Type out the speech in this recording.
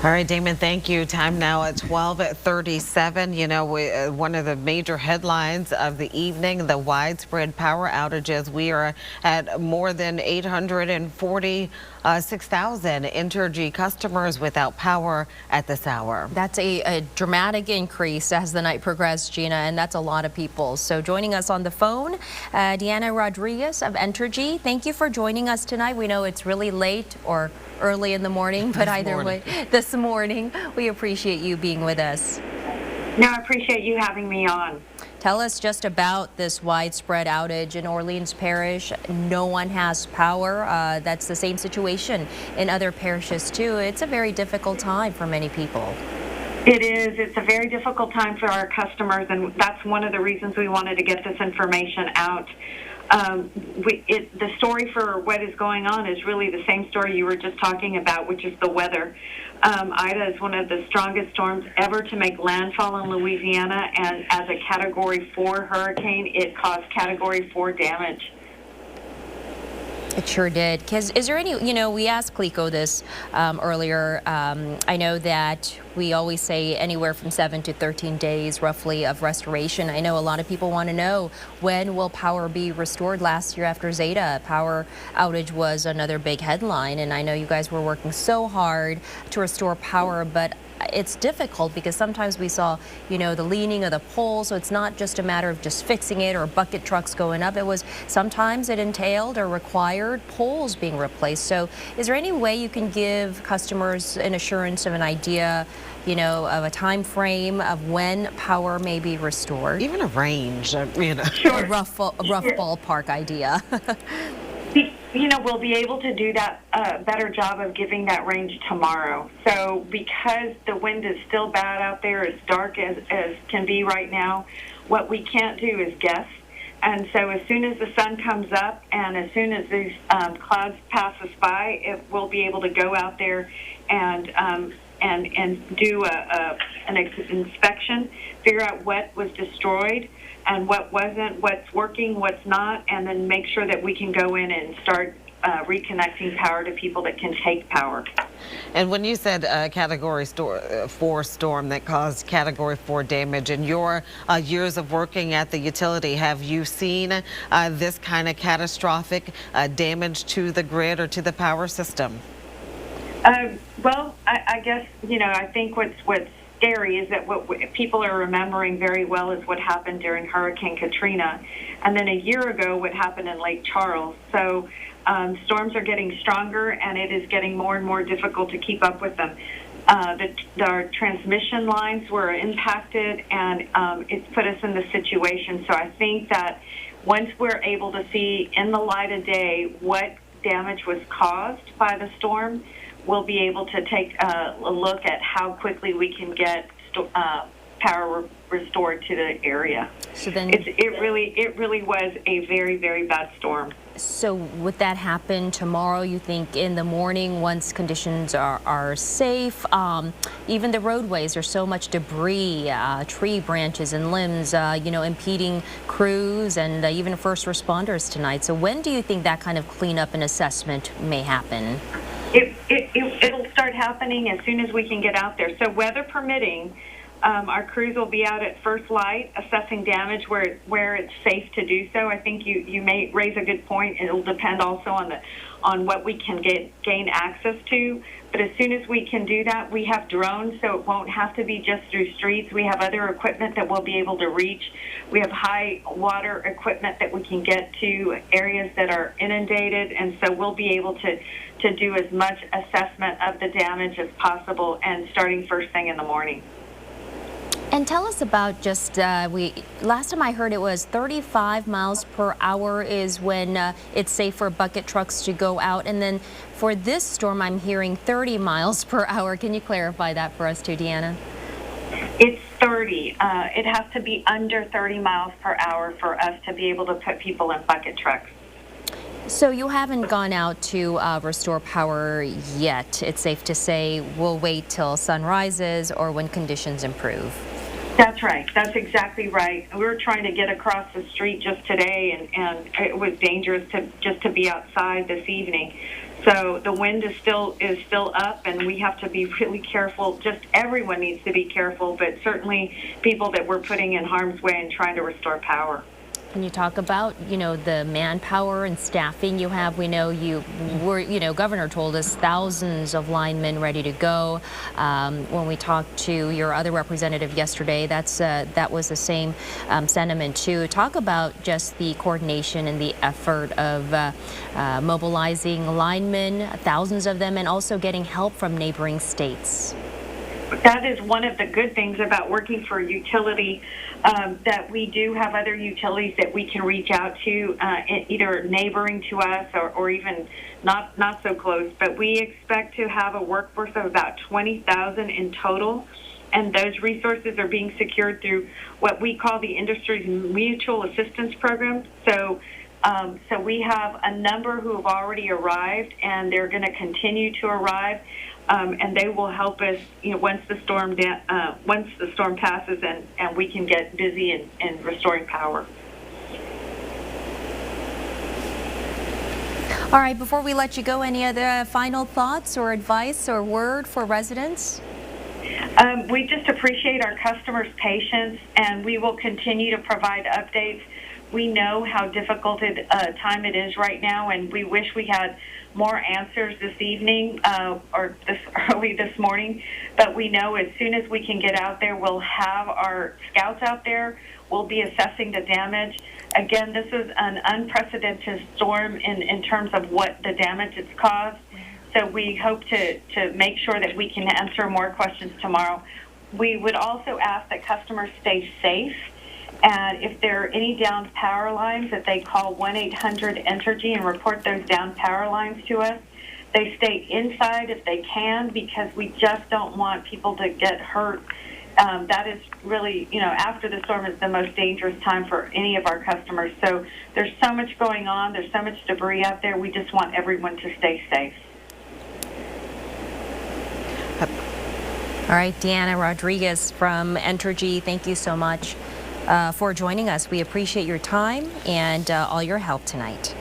All right, Damon, thank you. Time now at 12:37. You know, one of the major headlines of the evening, the widespread power outages. We are at more than 846,000 Entergy customers without power at this hour. That's a dramatic increase as the night progressed, Gina, and that's a lot of people. So joining us on the phone, Deanna Rodriguez of Entergy. Thank you for joining us tonight. We know it's really late or early in the morning, but way, this morning, we appreciate you being with us. No, I appreciate you having me on. Tell us just about this widespread outage in Orleans Parish. No one has power. That's the same situation in other parishes too. It's a very difficult time for many people. It is. It's a very difficult time for our customers, and that's one of the reasons we wanted to get this information out. The story for what is going on is really the same story you were just talking about, which is the weather. Ida is one of the strongest storms ever to make landfall in Louisiana, and as a Category 4 hurricane, it caused Category 4 damage. It sure did. Because is there any, we asked CLECO this earlier. I know that we always say anywhere from 7 to 13 days roughly of restoration. I know a lot of people want to know, when will power be restored? Last year after Zeta, power outage was another big headline, and I know you guys were working so hard to restore power, but it's difficult because sometimes we saw, the leaning of the pole, so it's not just a matter of just fixing it or bucket trucks going up. Sometimes it entailed or required poles being replaced. So is there any way you can give customers an assurance of an idea, of a time frame of when power may be restored? Even a range, Sure. A rough ballpark idea. We'll be able to do that better job of giving that range tomorrow. So because the wind is still bad out there, as dark as can be right now, what we can't do is guess. And so as soon as the sun comes up and as soon as these clouds pass us by, we'll be able to go out there and do an inspection, figure out what was destroyed and what wasn't, what's working, what's not, and then make sure that we can go in and start reconnecting power to people that can take power. And when you said Category 4 storm that caused Category 4 damage, in your years of working at the utility, have you seen this kind of catastrophic damage to the grid or to the power system? Well, I guess, I think what's scary is that what people are remembering very well is what happened during Hurricane Katrina, and then a year ago what happened in Lake Charles. So storms are getting stronger, and it is getting more and more difficult to keep up with them. Our transmission lines were impacted, and it's put us in this situation. So I think that once we're able to see in the light of day what damage was caused by the storm, we'll be able to take a look at how quickly we can get power restored to the area. So then it really was a very, very bad storm. So would that happen tomorrow, you think, in the morning once conditions are safe? Even the roadways, there's so much debris, tree branches and limbs, impeding crews and even first responders tonight. So when do you think that kind of cleanup and assessment may happen? It'll start happening as soon as we can get out there. So weather permitting, our crews will be out at first light assessing damage where it's safe to do so. I think you may raise a good point. It'll depend also on what we can gain access to. But as soon as we can do that, we have drones, so it won't have to be just through streets. We have other equipment that we'll be able to reach. We have high water equipment that we can get to areas that are inundated, and so we'll be able to do as much assessment of the damage as possible, and starting first thing in the morning. And tell us about just, last time I heard it was 35 miles per hour is when it's safe for bucket trucks to go out. And then for this storm, I'm hearing 30 miles per hour. Can you clarify that for us too, Deanna? It's 30. It has to be under 30 miles per hour for us to be able to put people in bucket trucks. So you haven't gone out to restore power yet. It's safe to say we'll wait till sun rises or when conditions improve. That's right. That's exactly right. We were trying to get across the street just today, and it was dangerous to be outside this evening. So the wind is still up, and we have to be really careful. Just everyone needs to be careful, but certainly people that we're putting in harm's way and trying to restore power. Can you talk about, the manpower and staffing you have? We know Governor told us thousands of linemen ready to go. When we talked to your other representative yesterday, that was the same sentiment too. Talk about just the coordination and the effort of mobilizing linemen, thousands of them, and also getting help from neighboring states. That is one of the good things about working for a utility, that we do have other utilities that we can reach out to, either neighboring to us or even not so close. But we expect to have a workforce of about 20,000 in total, and those resources are being secured through what we call the industry's mutual assistance program. So we have a number who have already arrived, and they're going to continue to arrive. And they will help us, once the storm passes and we can get busy in restoring power. All right, before we let you go, any other final thoughts or advice or word for residents? We just appreciate our customers' patience, and we will continue to provide updates. We know how difficult a time it is right now, and we wish we had more answers this evening or early this morning. But we know as soon as we can get out there, we'll have our scouts out there. We'll be assessing the damage. Again, this is an unprecedented storm in terms of what the damage it's caused. So we hope to make sure that we can answer more questions tomorrow. We would also ask that customers stay safe. And if there are any downed power lines, that they call 1-800-ENERGY and report those downed power lines to us. They stay inside if they can, because we just don't want people to get hurt. That is really, after the storm is the most dangerous time for any of our customers. So there's so much going on. There's so much debris out there. We just want everyone to stay safe. All right, Deanna Rodriguez from Entergy, thank you so much for joining us. We appreciate your time and all your help tonight.